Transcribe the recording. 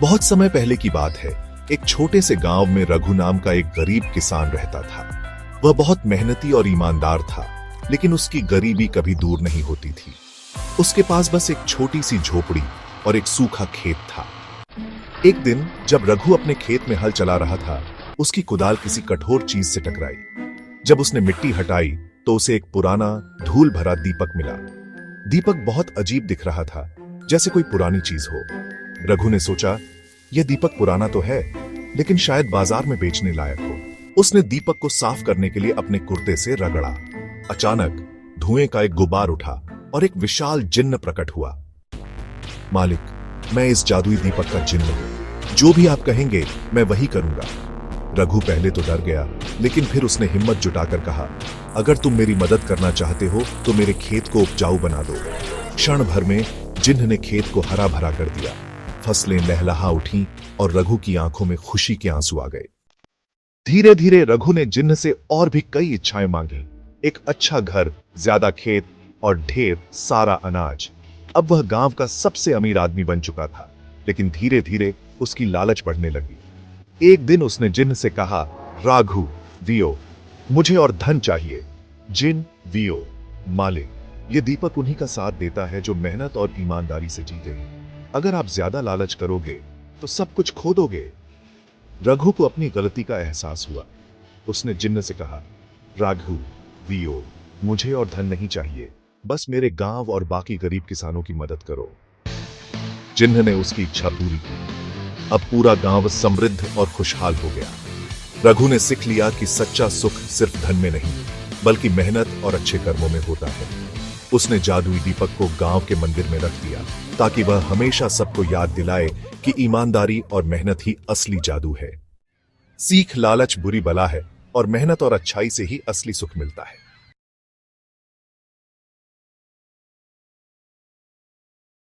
बहुत समय पहले की बात है। एक छोटे से गांव में रघु नाम का एक गरीब किसान रहता था। वह बहुत मेहनती और ईमानदार था, लेकिन उसकी गरीबी कभी दूर नहीं होती थी। उसके पास बस एक छोटी सी झोपड़ी और एक सूखा खेत था। एक दिन जब रघु अपने खेत में हल चला रहा था, उसकी कुदाल किसी कठोर चीज से टकराई। जब उसने मिट्टी हटाई तो उसे एक पुराना धूल भरा दीपक मिला। दीपक बहुत अजीब दिख रहा था, जैसे कोई पुरानी चीज हो। रघु ने सोचा, यह दीपक पुराना तो है, लेकिन शायद बाजार में बेचने लायक हो। उसने दीपक को साफ करने के लिए अपने कुर्ते से रगड़ा। अचानक धुएं का एक गुबार उठा और एक विशाल जिन्न प्रकट हुआ। मालिक, मैं इस जादुई दीपक का जिन्न हूं। जो भी आप कहेंगे मैं वही करूंगा। रघु पहले तो डर गया, लेकिन फिर उसने हिम्मत जुटाकर कहा, अगर तुम मेरी मदद करना चाहते हो तो मेरे खेत को उपजाऊ बना दो। क्षण भर में जिन्न ने खेत को हरा भरा कर दिया। फसलें लहलहा उठी और रघु की आंखों में खुशी के आंसू आ गए। धीरे धीरे रघु ने जिन्न से और भी कई इच्छाएं मांगी। एक अच्छा घर, ज्यादा खेत और ढेर सारा अनाज। अब वह गांव का सबसे अमीर आदमी बन चुका था, लेकिन धीरे धीरे उसकी लालच बढ़ने लगी। एक दिन उसने जिन्न से कहा, राघु वियो, मुझे और धन चाहिए। जिन्न वियो, मालिक, ये दीपक उन्हीं का साथ देता है जो मेहनत और ईमानदारी से जीते हैं। अगर आप ज्यादा लालच करोगे तो सब कुछ खो दोगे। रघु को अपनी गलती का एहसास हुआ। उसने जिन्न से कहा, राघु वियो, मुझे और धन नहीं चाहिए, बस मेरे गांव और बाकी गरीब किसानों की मदद करो। जिन्न ने उसकी इच्छा पूरी की। अब पूरा गांव समृद्ध और खुशहाल हो गया। रघु ने सीख लिया कि सच्चा सुख सिर्फ धन में नहीं, बल्कि मेहनत और अच्छे कर्मों में होता है। उसने जादुई दीपक को गांव के मंदिर में रख दिया, ताकि वह हमेशा सबको याद दिलाए कि ईमानदारी और मेहनत ही असली जादू है। सीख, लालच बुरी बला है और मेहनत और अच्छाई से ही असली सुख मिलता है।